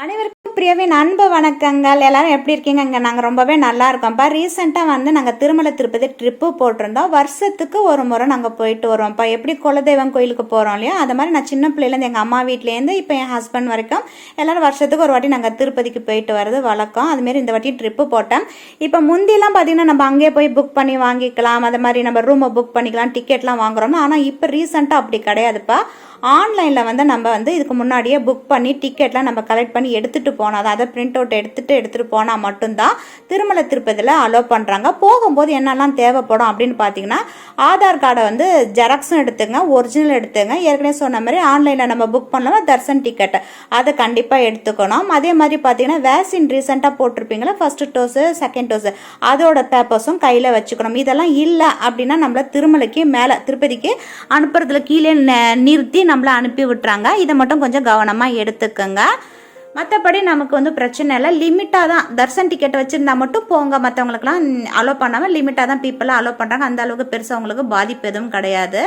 அனைவருக்கும் பிரியவின் அன்பு வணக்கங்கள். எல்லாரும் எப்படி இருக்கீங்க? இங்கே நாங்கள் ரொம்பவே நல்லா இருக்கோம்ப்பா. ரீசெண்டாக நாங்கள் திருமலை திருப்பதி ட்ரிப்பு போட்டிருந்தோம். வருஷத்துக்கு ஒரு முறை நாங்கள் போயிட்டு வருவோம்ப்பா. எப்படி குலதெய்வம் கோயிலுக்கு போகிறோம் இல்லையா, அது மாதிரி நான் சின்ன பிள்ளைலேருந்து எங்கள் அம்மா வீட்லேருந்து இப்போ என் ஹஸ்பண்ட் வரைக்கும் எல்லோரும் வருஷத்துக்கு ஒரு வாட்டி நாங்கள் திருப்பதிக்கு போயிட்டு வர்றது வழக்கம். அதுமாரி இந்த வாட்டி ட்ரிப்பு போட்டேன். இப்போ முந்திலாம் பார்த்தீங்கன்னா நம்ம அங்கேயே போய் புக் பண்ணி வாங்கிக்கலாம், அது மாதிரி நம்ம ரூமை புக் பண்ணிக்கலாம், டிக்கெட்லாம் வாங்குறோம்னா. ஆனால் இப்போ ரீசெண்டாக அப்படி கிடையாதுப்பா. ஆன்லைனில் நம்ம இதுக்கு முன்னாடியே புக் பண்ணி டிக்கெட்லாம் நம்ம கலெக்ட் பண்ணி எடுத்துகிட்டு போனால் தான், அதை பிரிண்ட் அவுட் எடுத்துகிட்டு போனால் மட்டும்தான் திருமலை திருப்பதியில் அலோவ் பண்ணுறாங்க. போகும்போது என்னெல்லாம் தேவைப்படும் அப்படின்னு பார்த்தீங்கன்னா, ஆதார் கார்டை ஜெராக்ஸும் எடுத்துங்க, ஒரிஜினல் எடுத்துங்க. ஏற்கனவே சொன்ன மாதிரி ஆன்லைனில் நம்ம புக் பண்ணலாம் தர்சன் டிக்கெட், அதை கண்டிப்பாக எடுத்துக்கணும். அதே மாதிரி பார்த்தீங்கன்னா வேக்சின் ரீசெண்டாக போட்டிருப்பீங்களா, ஃபஸ்ட்டு டோஸு செகண்ட் டோஸு, அதோட பேப்பர்ஸும் கையில் வச்சுக்கணும். இதெல்லாம் இல்லை அப்படின்னா நம்மளை திருமலைக்கு மேலே திருப்பதிக்கு அனுப்புறதுல கீழே நிறுத்தி நம்மளை அனுப்பி விட்டுறாங்க. இதை மட்டும் கொஞ்சம் கவனமாக எடுத்துக்கோங்க. மற்றபடி நமக்கு பிரச்சனை இல்லை. லிமிட்டாக தான் தர்சன் டிக்கெட் வச்சுருந்தா மட்டும் போங்க. மற்றவங்களுக்குலாம் அலோவ் பண்ணாமல் லிமிட்டாக தான் பீப்புளாக அலோவ் பண்ணுறாங்க. அந்த அளவுக்கு பெருசாக அவங்களுக்கு பாதிப்பு எதுவும் கிடையாது.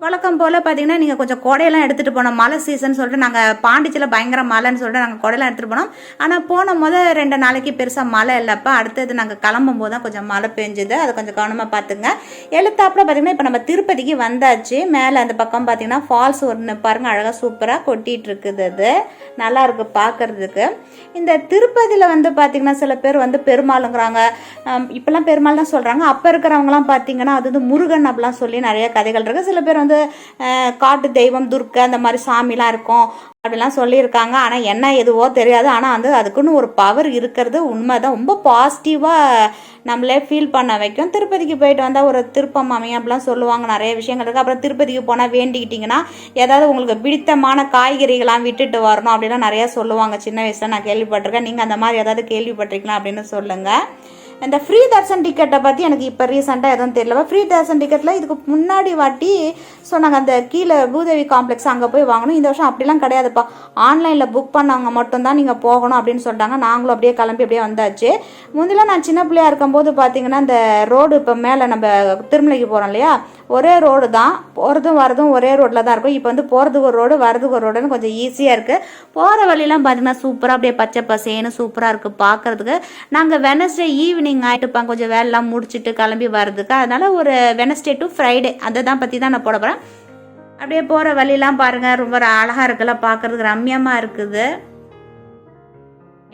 வழக்கம் போல் பார்த்தீங்கன்னா நீங்கள் கொஞ்சம் கொடையெல்லாம் எடுத்துகிட்டு போனோம். மழை சீசன் சொல்லிட்டு நாங்கள் பாண்டிச்சில் பயங்கர மழைன்னு சொல்லிட்டு நாங்கள் கொடையெல்லாம் எடுத்துகிட்டு போனோம். ஆனால் போன 2 நாளைக்கு பெருசாக மழை இல்லைப்பா. அடுத்தது நாங்கள் கிளம்பும் போது தான் கொஞ்சம் மழை பெஞ்சுது. அதை கொஞ்சம் கவனமாக பார்த்துங்க. எழுத்தாப்பில் பார்த்தீங்கன்னா இப்போ நம்ம திருப்பதிக்கு வந்தாச்சு. மேலே அந்த பக்கம் பார்த்தீங்கன்னா ஃபால்ஸ் ஒன்று பாருங்கள், அழகாக சூப்பராக கொட்டிகிட்டு இருக்குது. அது நல்லா இருக்குது பார்க்குறதுக்கு. இந்த திருப்பதியில் பார்த்தீங்கன்னா சில பேர் பெருமாளுங்கிறாங்க, இப்போல்லாம் பெருமாள் தான் சொல்கிறாங்க. அப்போ இருக்கிறவங்களாம் பார்த்தீங்கன்னா அது முருகன் அப்படிலாம் சொல்லி நிறைய கதைகள் இருக்குது. சில பேர் காட்டு தெய்வம் துர்க்கை அந்த மாதிரி சாமிலாம் இருக்கும் அப்படிலாம் சொல்லியிருக்காங்க. ஆனால் என்ன எதுவோ தெரியாது. ஆனால் அதுக்குன்னு ஒரு பவர் இருக்கிறது உண்மைதான். ரொம்ப பாசிட்டிவாக நம்மளே ஃபீல் பண்ண வைக்கும். திருப்பதிக்கு போயிட்டு வந்தால் ஒரு திருப்பம் அமையும் அப்படிலாம் சொல்லுவாங்க. நிறைய விஷயங்கள் இருக்குது. அப்புறம் திருப்பதிக்கு போனால் வேண்டிக்கிட்டிங்கன்னா ஏதாவது உங்களுக்கு பிடித்தமான காய்கறிகளாம் விட்டுட்டு வரணும் அப்படிலாம் நிறையா சொல்லுவாங்க. சின்ன வயசில் நான் கேள்விப்பட்டிருக்கேன். நீங்கள் அந்த மாதிரி ஏதாவது கேள்விப்பட்டிருக்கலாம் அப்படின்னு சொல்லுங்கள். இந்த ஃப்ரீ தர்சன் டிக்கெட்டை பற்றி எனக்கு இப்போ ரீசெண்டாக எதுவும் தெரியல. ஃப்ரீ தர்சன் டிக்கெட்டில் இதுக்கு முன்னாடி வாட்டி சொன்னாங்க அந்த கீழே பூதேவி காம்ப்ளெக்ஸ் அங்கே போய் வாங்கணும். இந்த வருஷம் அப்படிலாம் கிடையாதுப்பா. ஆன்லைனில் புக் பண்ணவங்க மட்டும்தான் நீங்கள் போகணும் அப்படின்னு சொல்லிட்டாங்க. நாங்களும் அப்படியே கிளம்பி அப்படியே வந்தாச்சு. முந்திலாம் நான் சின்ன பிள்ளையாக இருக்கும்போது பார்த்தீங்கன்னா இந்த ரோடு இப்போ மேலே நம்ம திருமலைக்கு போகிறோம் இல்லையா, ஒரே ரோடு தான், போகிறதும் வரதும் ஒரே ரோட்டில் தான் இருக்கும். இப்போ போகிறதுக்கு ஒரு ரோடு வரதுக்கு ஒரு ரோடுன்னு கொஞ்சம் ஈஸியாக இருக்குது. போகிற வழியெல்லாம் பார்த்தீங்கன்னா சூப்பராக அப்படியே பச்சை பசேன்னு சூப்பராக இருக்குது பார்க்குறதுக்கு. நாங்கள் வெனஸ்டே ஈவினிங் ஆகிட்டுப்பாங்க கொஞ்சம் வேலைலாம் முடிச்சுட்டு கிளம்பி வர்றதுக்கு. அதனால் ஒரு வெனஸ்டே டு ஃப்ரைடே அதை தான் பற்றி தான் நான் போட போகிறேன். அப்படியே போகிற வழியெல்லாம் பாருங்கள், ரொம்ப அழகாக இருக்குல்ல, பார்க்குறதுக்கு ரம்யமாக இருக்குது.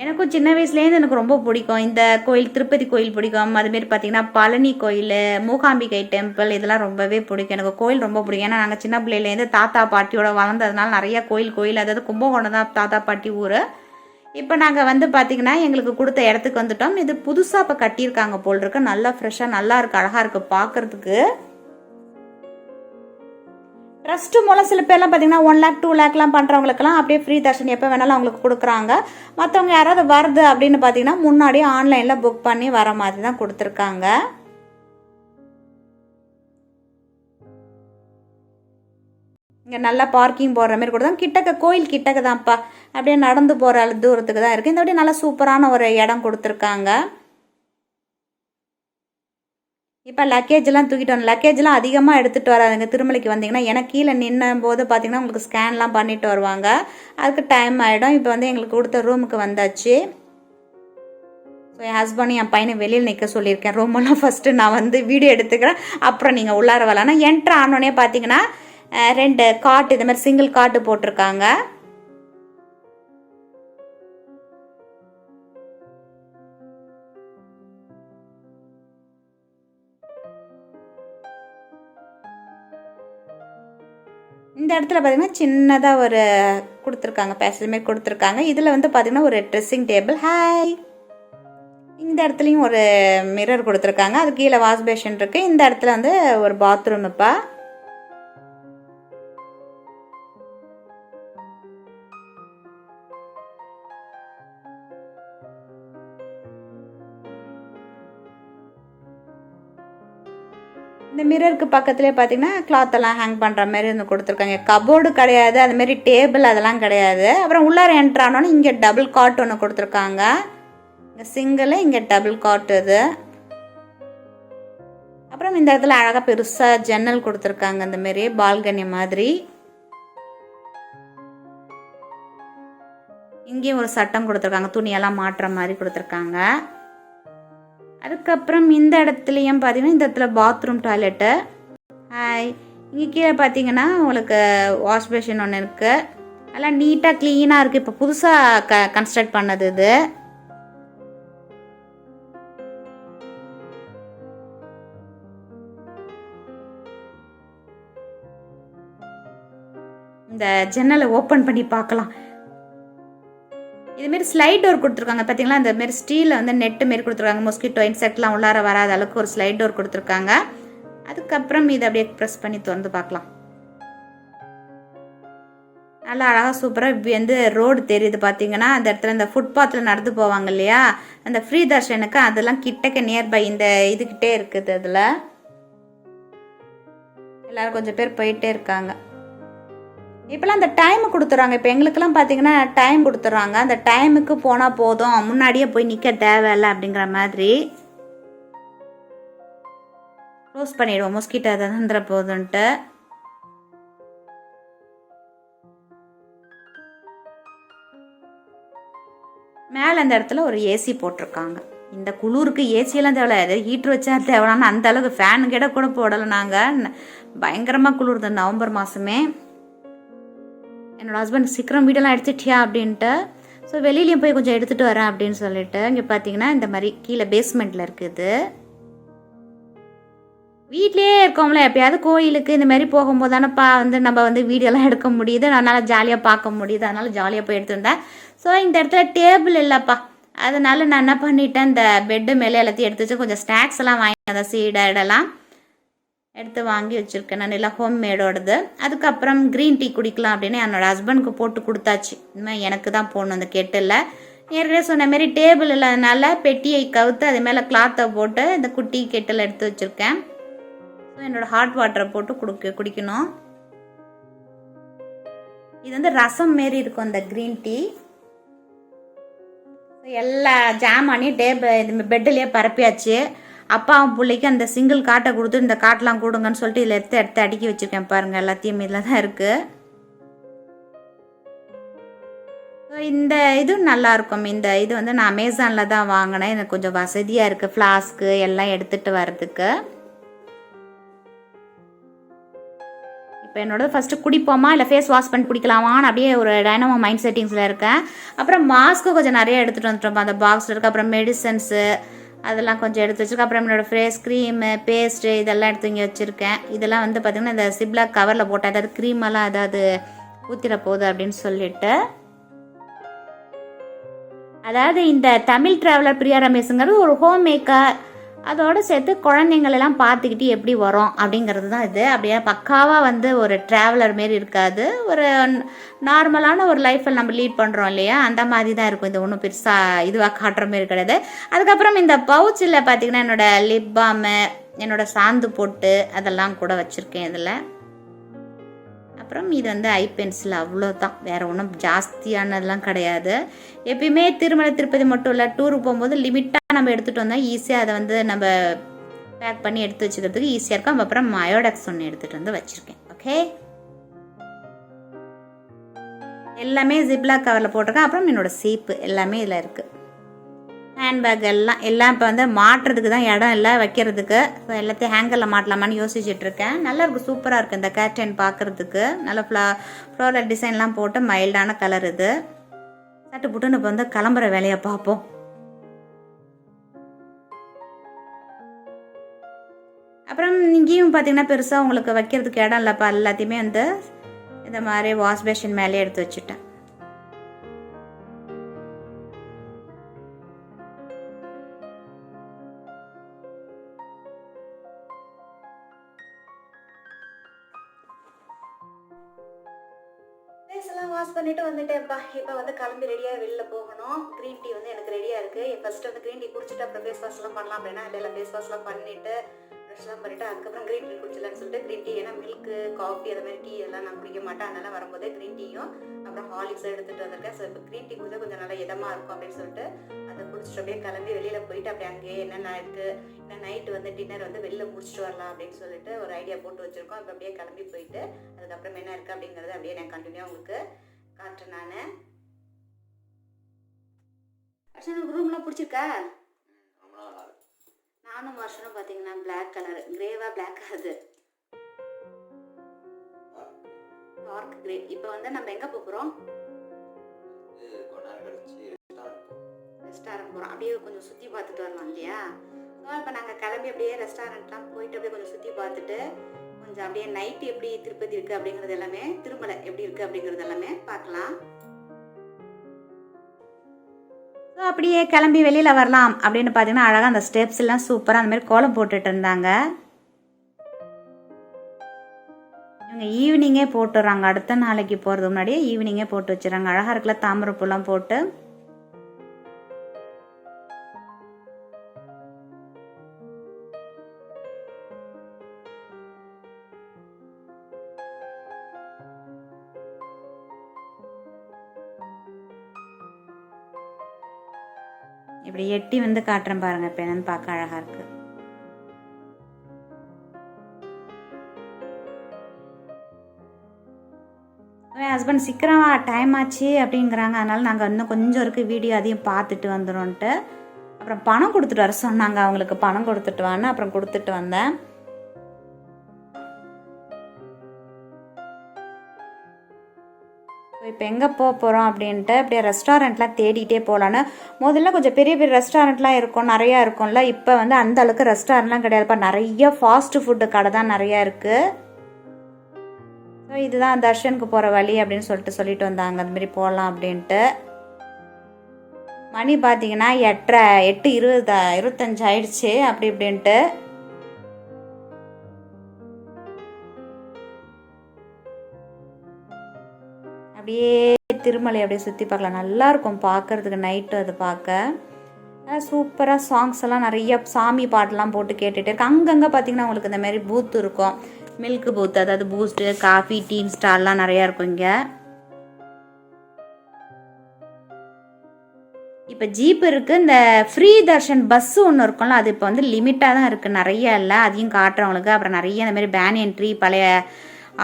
எனக்கும் சின்ன வயசுலேருந்து எனக்கு ரொம்ப பிடிக்கும் இந்த கோயில், திருப்பதி கோயில் பிடிக்கும். அதுமாரி பார்த்தீங்கன்னா பழனி கோயில், மூகாம்பிகை டெம்பிள், இதெல்லாம் ரொம்பவே பிடிக்கும். எனக்கு கோயில் ரொம்ப பிடிக்கும். ஏன்னா நாங்கள் சின்ன பிள்ளையிலேருந்து தாத்தா பாட்டியோட வளர்ந்ததுனால நிறைய கோயில் அதாவது கும்பகோணம் தான் தாத்தா பாட்டி ஊர். இப்போ நாங்கள் பார்த்திங்கன்னா எங்களுக்கு கொடுத்த இடத்துக்கு வந்துட்டோம். இது புதுசாக இப்போ கட்டியிருக்காங்க போல் இருக்கு. நல்லா ஃப்ரெஷ்ஷாக நல்லா இருக்குது, அழகாக இருக்குது பார்க்குறதுக்கு. ட்ரஸ்ட்டு மூலம் சில பேர்லாம் பார்த்தீங்கன்னா 1 lakh 2 lakhலாம் பண்ணுறவங்களுக்கெல்லாம் அப்படியே ஃப்ரீ தர்ஷன் எப்போ வேணாலும் அவங்களுக்கு கொடுக்குறாங்க. மற்றவங்க யாராவது வருது அப்படின்னு பார்த்தீங்கன்னா முன்னாடியே ஆன்லைனில் புக் பண்ணி வர மாதிரி தான் கொடுத்துருக்காங்க. இங்கே நல்லா பார்க்கிங் போடுற மாதிரி கொடுத்தாங்க. கிட்டக்க கோயில் கிட்டக்க தான்ப்பா, அப்படியே நடந்து போகிற தூரத்துக்கு தான் இருக்குது. இந்த அப்படியே நல்லா சூப்பரான ஒரு இடம் கொடுத்துருக்காங்க. இப்போ லக்கேஜெலாம் தூக்கிட்டு வரணும். லக்கேஜெலாம் அதிகமாக எடுத்துகிட்டு வராதுங்க திருமலைக்கு வந்தீங்கன்னா. ஏன்னா கீழே நின்னும் போது பார்த்தீங்கன்னா உங்களுக்கு ஸ்கேன்லாம் பண்ணிட்டு வருவாங்க, அதுக்கு டைம் ஆகிடும். இப்போ எங்களுக்கு கொடுத்த ரூமுக்கு வந்தாச்சு. ஸோ என் ஹஸ்பண்டும் என் பையனை வெளியில் நிற்க சொல்லியிருக்கேன். ரூமெல்லாம் ஃபஸ்ட்டு நான் வீடியோ எடுத்துக்கிறேன், அப்புறம் நீங்கள் உள்ளார வரலான்னா. என்ட்ரு ஆனோடனே பார்த்தீங்கன்னா 2 காட்டு இது மாதிரி சிங்கிள் காட்டு போட்டிருக்காங்க. இந்த இடத்துல பார்த்தீங்கன்னா சின்னதாக ஒரு கொடுத்துருக்காங்க, பேசல் மாரி கொடுத்துருக்காங்க. இதில் பார்த்தீங்கன்னா ஒரு ட்ரெஸ்ஸிங் டேபிள், ஹாய். இந்த இடத்துலையும் ஒரு மிரர் கொடுத்துருக்காங்க. அது கீழே வாஷ் பேஷன் இருக்குது. இந்த இடத்துல ஒரு பாத்ரூம். இப்போ இந்த மிரருக்கு பக்கத்துலேயே பார்த்தீங்கன்னா கிளாத்தெல்லாம் ஹேங் பண்ணுற மாதிரி கொடுத்துருக்காங்க. கபோர்டு கிடையாது, அதுமாரி டேபிள் அதெல்லாம் கிடையாது. அப்புறம் உள்ளார என்ட்ரானோன்னு இங்கே டபுள் காட் ஒன்று கொடுத்துருக்காங்க. இங்கே சிங்கிள், இங்கே டபுள் காட். இது அப்புறம் இந்த இடத்துல அழகாக பெருசாக ஜன்னல் கொடுத்துருக்காங்க, இந்தமாரி பால்கனி மாதிரி. இங்கேயும் ஒரு சட்டம் கொடுத்துருக்காங்க, துணியெல்லாம் மாட்டுற மாதிரி கொடுத்துருக்காங்க. அதுக்கப்புறம் இந்த இடத்துலையும் பார்த்தீங்கன்னா இந்த இடத்துல பாத்ரூம் டாய்லெட்டு. இங்கே கீழே பார்த்தீங்கன்னா உங்களுக்கு வாஷ் பேஷன் ஒன்று இருக்குது. நல்லா நீட்டாக க்ளீனாக இருக்குது. இப்போ புதுசாக கன்ஸ்ட்ரக்ட் பண்ணது இது. இந்த ஜன்னலை ஓப்பன் பண்ணி பார்க்கலாம். இதுமாரி ஸ்லைட் டோர் கொடுத்துருக்காங்க பார்த்தீங்களா. இந்த மாரி ஸ்டீலில் வந்து நெட்டு மாரி கொடுத்துருக்காங்க. மொஸ்கிட்டோ இன்செக்ட்லாம் உள்ளார வராத அளவுக்கு ஒரு ஸ்லைட் டோர் கொடுத்துருக்காங்க. அதுக்கப்புறம் இதை அப்படியே ப்ரெஸ் பண்ணி திறந்து பார்க்கலாம். நல்லா அழகாக சூப்பராக வந்து ரோடு தெரியுது பார்த்தீங்கன்னா. அந்த இடத்துல இந்த ஃபுட்பாத்தில் நடந்து போவாங்க இல்லையா, அந்த ஃப்ரீ தர்ஷனுக்கு அதெல்லாம் கிட்டக்க நியர்பை இந்த இதுக்கிட்டே இருக்குது. அதில் எல்லோரும் கொஞ்சம் பேர் போயிட்டே இருக்காங்க. இப்போலாம் அந்த டைம் கொடுத்துட்றாங்க. இப்போ எங்களுக்கெல்லாம் பார்த்தீங்கன்னா டைம் கொடுத்துட்றாங்க. அந்த டைமுக்கு போனால் போதும், முன்னாடியே போய் நிற்க தேவையில்லை அப்படிங்கிற மாதிரி க்ளோஸ் பண்ணிவிடுவோம். மொஸ்கிட்டோ தந்துட போதுன்ட்டு. மேலே அந்த இடத்துல ஒரு ஏசி போட்டிருக்காங்க. இந்த குளிருக்கு ஏசியெல்லாம் தேவையில்ல, ஹீட்ரு வச்சா தேவையான அந்த அளவுக்கு ஃபேன் கிட்ட கூட போடலை. நாங்கள் பயங்கரமாக குளிர்து நவம்பர் மாதமே. என்னோடய ஹஸ்பண்ட் சீக்கிரம் வீடெல்லாம் எடுத்துட்டியா அப்படின்ட்டு, ஸோ வெளியிலையும் போய் கொஞ்சம் எடுத்துகிட்டு வரேன் அப்படின்னு சொல்லிட்டு. இங்கே பார்த்தீங்கன்னா இந்த மாதிரி கீழே பேஸ்மெண்ட்டில் இருக்குது. வீட்லேயே இருக்கோம்ல, எப்பயாவது கோயிலுக்கு இந்த மாதிரி போகும்போது தானேப்பா வந்து நம்ம வந்து வீடியோலாம் எடுக்க முடியுது, அதனால் ஜாலியாக பார்க்க முடியுது, அதனால் ஜாலியாக போய் எடுத்துருந்தேன். ஸோ இந்த இடத்துல டேபிள் இல்லைப்பா, அதனால நான் என்ன பண்ணிட்டேன், இந்த பெட்டு மேலே எல்லாத்தையும் எடுத்து வச்சு கொஞ்சம் ஸ்நாக்ஸ் எல்லாம் வாங்கி அந்த சீடெல்லாம் எடுத்து வாங்கி வச்சுருக்கேன் நான், எல்லாம் ஹோம் மேடோடது. அதுக்கப்புறம் க்ரீன் டீ குடிக்கலாம் அப்படின்னு என்னோடய ஹஸ்பண்டுக்கு போட்டு கொடுத்தாச்சு. இனிமேல் எனக்கு தான் போடணும் அந்த கெட்டில். ஏற்கனவே சொன்ன மாரி டேபிள் இல்லாதனால பெட்டியை கவுத்து அது மேலே கிளாத்தை போட்டு இந்த குட்டி கெட்டில் எடுத்து வச்சுருக்கேன். ஸோ என்னோடய ஹாட் வாட்டரை போட்டு குடிக்கணும். இது வந்து ரசம் மாரி இருக்கும் இந்த க்ரீன் டீ. எல்லா ஜாமானையும் இது பெட்டிலேயே பரப்பியாச்சு. அப்பாவும் பிள்ளைக்கு அந்த சிங்கிள் காட்டை கொடுத்து இந்த காட்டெலாம் கொடுங்கன்னு சொல்லிட்டு இதில் எடுத்து அடுக்கி வச்சுருக்கேன் பாருங்கள். எல்லாத்தையும் இதில் தான் இருக்குது. இந்த இதுவும் நல்லாயிருக்கும். இந்த இது வந்து நான் அமேசானில் தான் வாங்கினேன். எனக்கு கொஞ்சம் வசதியாக இருக்குது, ஃப்ளாஸ்க்கு எல்லாம் எடுத்துகிட்டு வர்றதுக்கு. இப்போ என்னோட ஃபஸ்ட்டு குடிப்போமா இல்லை ஃபேஸ் வாஷ் பண்ணி குடிக்கலாமான்னு அப்படியே ஒரு டைனமோ மைண்ட் செட்டிங்ஸில் இருக்கேன். அப்புறம் மாஸ்க்கு கொஞ்சம் நிறைய எடுத்துகிட்டு வந்துட்டோம் அந்த பாக்ஸில் இருக்குது. அப்புறம் மெடிசன்ஸு அதெல்லாம் கொஞ்சம் எடுத்து வச்சுருக்கேன். அப்புறம் என்னோடய ஃபேஸ் க்ரீமு, பேஸ்ட்டு இதெல்லாம் எடுத்து இங்கே வச்சுருக்கேன். இதெல்லாம் வந்து பார்த்திங்கன்னா இந்த சிப்லாக் கவரில் போட்டால் ஏதாவது க்ரீமெல்லாம் ஏதாவது ஊற்றிட போகுது அப்படின்னு சொல்லிட்டு. அதாவது இந்த தமிழ் ட்ராவலர் பிரியா ரமேஷுங்கிறது ஒரு ஹோம் மேக்கர், அதோடு சேர்த்து குழந்தைங்களெல்லாம் பார்த்துக்கிட்டு எப்படி வரும் அப்படிங்கிறது தான் இது. அப்படியே பக்காவாக வந்து ஒரு ட்ராவலர் மாரி இருக்காது, ஒரு நார்மலான ஒரு லைஃப்பில் நம்ம லீட் பண்ணுறோம் இல்லையா, அந்த மாதிரி தான் இருக்கும். இது ஒன்றும் பெருசாக இதுவாக காட்டுற மாரி கிடையாது. அதுக்கப்புறம் இந்த பவுச்சில் பார்த்திங்கன்னா என்னோடய லிப் பாமு, என்னோடய சாந்து போட்டு அதெல்லாம் கூட வச்சுருக்கேன் இதில். அப்புறம் இது வந்து ஐ பென்சில், அவ்வளோதான், வேறு ஒன்றும் ஜாஸ்தியானதெல்லாம் கிடையாது. எப்பயுமே திருமலை திருப்பதி மட்டும் இல்லை, டூருக்கு போகும்போது லிமிட்டாக நம்ம எடுத்துகிட்டு வந்தால் ஈஸியாக அதை வந்து நம்ம பேக் பண்ணி எடுத்து வச்சுக்கிறதுக்கு ஈஸியாக இருக்கும். அப்புறம் மயோடெக்ஸ் ஒன்று எடுத்துகிட்டு வந்து வச்சுருக்கேன். ஓகே, எல்லாமே ஜிப்லாக் கவரில் போட்டிருக்கேன். அப்புறம் என்னோடய சீப்பு எல்லாமே இதில் இருக்குது. ஹேண்ட்பேக் எல்லாம் இப்போ வந்து மாட்டுறதுக்கு தான் இடம் இல்லை வைக்கிறதுக்கு. ஸோ எல்லாத்தையும் ஹேங்கரில் மாட்டலாமான்னு யோசிச்சுட்ருக்கேன். நல்லா இருக்குது, சூப்பராக இருக்குது இந்த கேட்டன் பார்க்குறதுக்கு. நல்லா ஃப்ளோரல் டிசைன்லாம் போட்டு மைல்டான கலர் இது. சட்டு புட்டுன்னு இப்போ வந்து கிளம்புற வேலையை பார்ப்போம். அப்புறம் இங்கேயும் பார்த்தீங்கன்னா பெருசாக உங்களுக்கு வைக்கிறதுக்கு இடம் இல்லைப்பா, எல்லாத்தையுமே வந்து இந்த மாதிரி வாஷ் பேஷன் மேலே எடுத்து வச்சுட்டேன். ஃபேஸெல்லாம் வாஷ் பண்ணிவிட்டு வந்துட்டேன்ப்பா. இப்போ வந்து கிளம்பி ரெடியாக வெளில போகணும். க்ரீன் டீ வந்து எனக்கு ரெடியாக இருக்குது. ஃபஸ்ட்டு வந்து க்ரீன் டீ குடிச்சிட்டு அப்புறம் ஃபேஸ் வாஷ்லாம் பண்ணலாம் அப்படின்னா அதில் ஃபேஸ் வாஷ்லாம் பண்ணிவிட்டு ப்ரெஷ்லாம் பண்ணிவிட்டு அதுக்கப்புறம் க்ரீன் டீ குடிச்சிடலான்னு சொல்லிட்டு க்ரீன் டீ, ஏன்னா மில்க்கு காஃபி அது மாதிரி டீ எல்லாம் நான் குடிக்க மாட்டேன். அதனால் வரும்போதே க்ரீன் டீயும் அப்புறம் ஹார்லிக்ஸும் எடுத்துகிட்டு வந்திருக்கேன். ஸோ இப்போ க்ரீன் டீ குடிச்சா கொஞ்சம் நல்லா இதமாக இருக்கும் அப்படின்னு சொல்லிட்டு அதை குடிச்சிட்டு அப்படியே கிளம்பி வெளியில் போயிட்டு அப்படியே அங்கேயே என்னென்ன இருக்குது, இல்லை நைட்டு வந்து டின்னர் வந்து வெளில முடிச்சுட்டு வரலாம் அப்படின்னு சொல்லிட்டு ஒரு ஐடியா போட்டு வச்சுருக்கோம். இப்போ அப்படியே கிளம்பி போயிட்டு அதுக்கப்புறம் என்ன இருக்குது அப்படிங்கிறத அப்படியே நான் கண்டினியூவாக உங்களுக்கு காட்டுறேன். நான் அர்ஷனுக்கு ரூம்லாம் பிடிச்சிருக்கா? நானும் வருஷனும் பார்த்தீங்கன்னா பிளாக் கலர் கிரேவா பிளாக் அது டார்க் கிரே. இப்போ வந்து நம்ம எங்கே போகிறோம்? ரெஸ்டாரண்ட் போகிறோம். அப்படியே கொஞ்சம் சுற்றி பார்த்துட்டு வரலாம் இல்லையா? ஸோ இப்போ நாங்கள் கிளம்பி அப்படியே ரெஸ்டாரண்ட்லாம் போயிட்டு அப்படியே கொஞ்சம் சுற்றி பார்த்துட்டு கொஞ்சம் அப்படியே நைட்டு எப்படி திருப்பதி இருக்குது அப்படிங்கிறது எல்லாமே, திருமலை எப்படி இருக்குது அப்படிங்கிறது எல்லாமே பார்க்கலாம். ஸோ அப்படியே கிளம்பி வெளியில் வரலாம் அப்படின்னு பார்த்தீங்கன்னா அழகாக அந்த ஸ்டெப்ஸ் எல்லாம் சூப்பராக அந்த மாதிரி கோலம் போட்டுட்டு இருந்தாங்க. இவங்க ஈவினிங்கே போட்டுறாங்க, அடுத்த நாளைக்கு போகிறது முன்னாடியே ஈவினிங்கே போட்டு வச்சுறாங்க. அழகாக இருக்குல்ல தாமரை பூலாம் போட்டு. இப்படி எட்டி வந்து காட்டுறேன் பாருங்க, இப்போ என்னன்னு பார்க்க அழகா இருக்கு. என் ஹஸ்பண்ட் சீக்கிரம் டைம் ஆச்சு அப்படிங்கிறாங்க, அதனால நாங்கள் இன்னும் கொஞ்சம் இருக்கு வீடியோ அதையும் பார்த்துட்டு வந்துடும்ன்ட்டு அப்புறம் பணம் கொடுத்துட்டு வர சொன்னாங்க. அவங்களுக்கு பணம் கொடுத்துட்டு வான்னு அப்புறம் கொடுத்துட்டு வந்தேன். இப்போ எங்கே போகிறோம் அப்படின்ட்டு அப்படியே ரெஸ்டாரண்ட்லாம் தேடிட்டே போகலான்னு. முதல்ல கொஞ்சம் பெரிய பெரிய ரெஸ்டாரண்ட்லாம் இருக்கும், நிறையா இருக்கும்ல. இப்போ வந்து அந்த அளவுக்கு ரெஸ்டாரண்ட்லாம் கிடையாதுப்பா, நிறைய ஃபாஸ்ட் ஃபுட்டு கடை தான் நிறையா இருக்குது. ஸோ இதுதான் தர்ஷனுக்கு போகிற வழி அப்படின்னு சொல்லிட்டு வந்தாங்க. அதுமாரி போகலாம் அப்படின்ட்டு. மணி பார்த்தீங்கன்னா 8:25 ஆயிடுச்சு அப்படி இப்படின்ட்டு. அப்படியே திருமலை அப்படியே சுற்றி பார்க்கலாம், நல்லாயிருக்கும் பார்க்குறதுக்கு நைட்டு. அது பார்க்க சூப்பராக சாங்ஸ் எல்லாம் நிறைய சாமி பாட்டெலாம் போட்டு கேட்டுகிட்டே இருக்கு. அங்கங்கே பார்த்தீங்கன்னா உங்களுக்கு இந்த மாதிரி பூத்து இருக்கும், மில்க் பூத்து, அதாவது பூஸ்ட்டு காஃபி டீ ஸ்டால்லாம் நிறையா இருக்கும் இங்கே. இப்போ ஜீப் இருக்குது. இந்த ஃப்ரீ தர்ஷன் பஸ்ஸு ஒன்று இருக்கும்ல, அது இப்போ வந்து லிமிட்டாக தான் இருக்குது, நிறைய இல்லை. அதையும் காட்டுறவங்களுக்கு. அப்புறம் நிறைய இந்த மாதிரி பேனியன் ட்ரீ, பழைய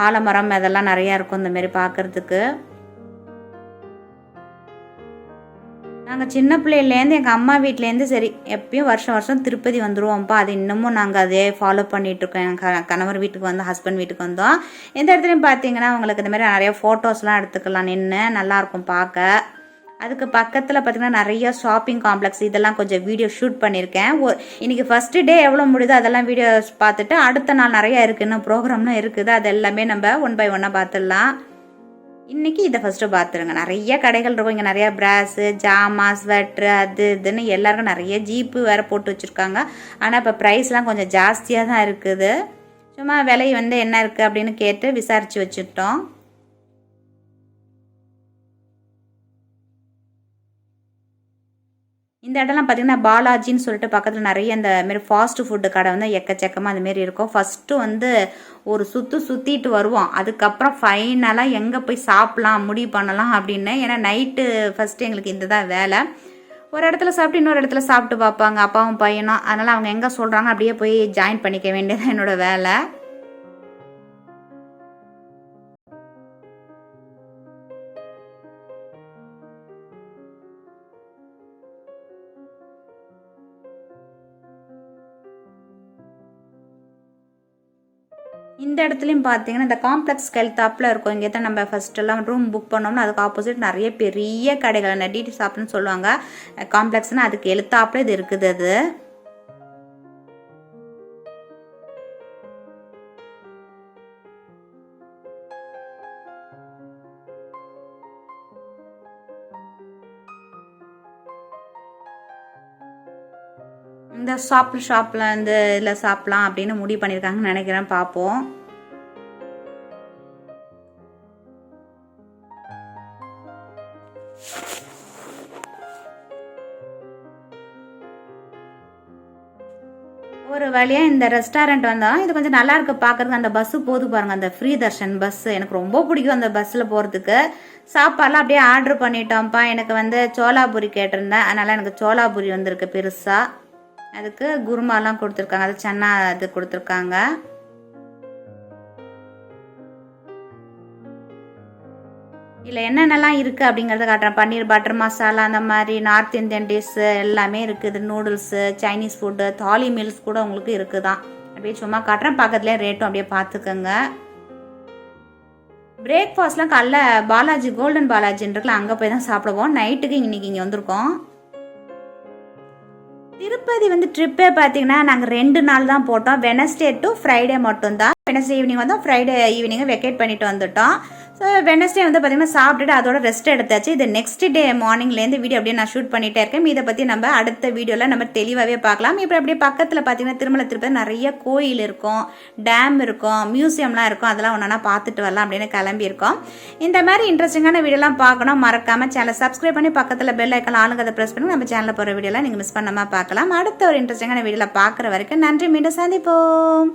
ஆலமரம் அதெல்லாம் நிறையா இருக்கும் இந்த மாதிரி பார்க்குறதுக்கு. நாங்கள் சின்ன பிள்ளையிலேருந்து எங்கள் அம்மா வீட்டிலேருந்து சரி எப்பயும் வருஷம் வருஷம் திருப்பதி வந்துடுவோம்ப்பா. அது இன்னமும் நாங்கள் அதே ஃபாலோ பண்ணிகிட்ருக்கோம். எங்கள் கணவர் வீட்டுக்கு வந்தோம், ஹஸ்பண்ட் வீட்டுக்கு வந்தோம். எந்த இடத்துலையும் பார்த்தீங்கன்னா உங்களுக்கு இந்த மாதிரி நிறைய ஃபோட்டோஸ்லாம் எடுத்துக்கலாம் நின்று, நல்லாயிருக்கும் பார்க்க. அதுக்கு பக்கத்தில் பார்த்திங்கன்னா நிறைய ஷாப்பிங் காம்ப்ளெக்ஸ், இதெல்லாம் கொஞ்சம் வீடியோ ஷூட் பண்ணியிருக்கேன். இன்றைக்கி ஃபஸ்ட்டு டே எவ்வளோ முடியுதோ அதெல்லாம் வீடியோஸ் பார்த்துட்டு அடுத்த நாள் நிறையா இருக்குது, இன்னும் ப்ரோக்ராம்லாம் இருக்குது. அது எல்லாமே நம்ம 1 by 1 பார்த்துடலாம். இன்றைக்கி இதை ஃபஸ்ட்டு பார்த்துருங்க. நிறைய கடைகள் இருக்கும் இங்கே, நிறையா ப்ராஸு, ஜாமா, ஸ்வெட்ரு, அது இதுன்னு எல்லாருக்கும் நிறைய ஜீப்பு வேறு போட்டு வச்சுருக்காங்க. ஆனால் இப்போ ப்ரைஸ்லாம் கொஞ்சம் ஜாஸ்தியாக தான் இருக்குது. சும்மா விலை வந்து என்ன இருக்குது அப்படின்னு கேட்டு விசாரித்து வச்சுட்டோம். இந்த இடம்லாம் பார்த்திங்கன்னா பாலாஜின்னு சொல்லிட்டு பக்கத்தில் நிறைய இந்த மாரி ஃபாஸ்ட் ஃபுட்டு கடை வந்து எக்கச்சக்கமாக அதுமாரி இருக்கும். ஃபஸ்ட்டு வந்து ஒரு சுற்றிட்டு வருவோம், அதுக்கப்புறம் ஃபைனலாக எங்கே போய் சாப்பிட்லாம் முடிவு பண்ணலாம் அப்படின்னு. ஏன்னா நைட்டு ஃபஸ்ட்டு எங்களுக்கு இந்த தான் வேலை. ஒரு இடத்துல சாப்பிட்டு இன்னொரு இடத்துல சாப்பிட்டு பார்ப்பாங்க அப்பாவும் பையனும். அதனால் அவங்க எங்கே சொல்கிறாங்க அப்படியே போய் ஜாயின் பண்ணிக்க வேண்டியதான் என்னோடய வேலை. இந்த இடத்துலையும் பார்த்தீங்கன்னா இந்த காம்ப்ளெக்ஸ் கெல்த்தாப்பில் இருக்கும். இங்கே தான் நம்ம ஃபஸ்ட்டெல்லாம் ரூம் புக் பண்ணோம்னா அதுக்கு ஆப்போசிட் நிறைய பெரிய கடைகள் நடிட்டு ஷாப்னு சொல்லுவாங்க. காம்ப்ளெக்ஸ்னால் அதுக்கு எழுத்தாப்பில் இது இருக்குது. அது இந்த ஷாப்பில் இந்த இதில் சாப்பிட்லாம் அப்படின்னு முடிவு பண்ணியிருக்காங்கன்னு நினைக்கிறேன். பார்ப்போம். ஒரு வழியாக இந்த ரெஸ்டாரண்ட் வந்தோம். இது கொஞ்சம் நல்லா இருக்கு பார்க்குறதுக்கு. அந்த பஸ்ஸு போது பாருங்கள், அந்த ஃப்ரீ தர்ஷன் பஸ்ஸு எனக்கு ரொம்ப பிடிக்கும். அந்த பஸ்ஸில் போகிறதுக்கு சாப்பாடெலாம் அப்படியே ஆர்டர் பண்ணிட்டோம்ப்பா. எனக்கு வந்து சோலாபூரி கேட்டிருந்தேன், அதனால் எனக்கு சோலாபூரி வந்திருக்கு பெருசாக. அதுக்கு குருமாலாம் கொடுத்துருக்காங்க, அது சன்னா அது கொடுத்துருக்காங்க. இல்லை என்னென்னலாம் இருக்குது அப்படிங்கிறத காட்டுறேன். பன்னீர் பட்டர் மசாலா, அந்த மாதிரி நார்த் இந்தியன் டிஷ்ஷு எல்லாமே இருக்குது. நூடுல்ஸு, சைனீஸ் ஃபுட்டு, தாலி மீல்ஸ் கூட உங்களுக்கு இருக்குதான். அப்படியே சும்மா காட்டுறேன். பக்கத்துலேயே ரேட்டும் அப்படியே பார்த்துக்கோங்க. பிரேக்ஃபாஸ்ட்லாம் காலைல பாலாஜி கோல்டன் பாலாஜின்னு இருக்குல்ல, அங்கே போய் தான் சாப்பிடுவோம். நைட்டுக்கு இன்றைக்கி இங்கே வந்திருக்கோம். திருப்பதி ட்ரிப்பே பார்த்தீங்கன்னா நாங்கள் 2 நாள் தான் போட்டோம். வெனஸ்டே டு ஃப்ரைடே மட்டும்தான். வெனஸ்டே ஈவினிங் வந்தோம், ஃப்ரைடே ஈவினிங்கை வெக்கேட் பண்ணிட்டு வந்துட்டோம். ஸோ வெனஸ்டே பார்த்தீங்கன்னா சாப்பிட்டுட்டு அதோட ரெஸ்ட் எடுத்தாச்சு. இது நெக்ஸ்ட் டே மார்னிங்லேருந்து வீடியோ அப்படியே நான் ஷூட் பண்ணிகிட்டே இருக்கேன். இதை பற்றி நம்ம அடுத்த வீடியோவில் நம்ம தெளிவாகவே பார்க்கலாம். இப்போ அப்படியே பக்கத்தில் பார்த்தீங்கன்னா திருமலை திருப்பதி நிறைய கோயில் இருக்கும், டேம் இருக்கும், மியூசியம்லாம் இருக்கும். அதெல்லாம் ஒன்றா பார்த்துட்டு வரலாம் அப்படின்னு கிளம்பியிருக்கோம். இந்த மாதிரி இன்ட்ரெஸ்டிங்கான வீடியோலாம் பார்க்கணும், மறக்காமல் சேனலை சப்ஸ்கிரைப் பண்ணி பக்கத்தில் பெல் ஐக்கான் ஆளுங்க அதை ப்ரெஸ் பண்ணி நம்ம சேனலில் போகிற வீடியோலாம் நீங்கள் மிஸ் பண்ணாமல் பார்க்கலாம். அடுத்த ஒரு இன்ட்ரெஸ்டிங்கான வீடியோவில் பார்க்குற வரைக்கும் நன்றி. மீண்டும் சந்திப்போம்.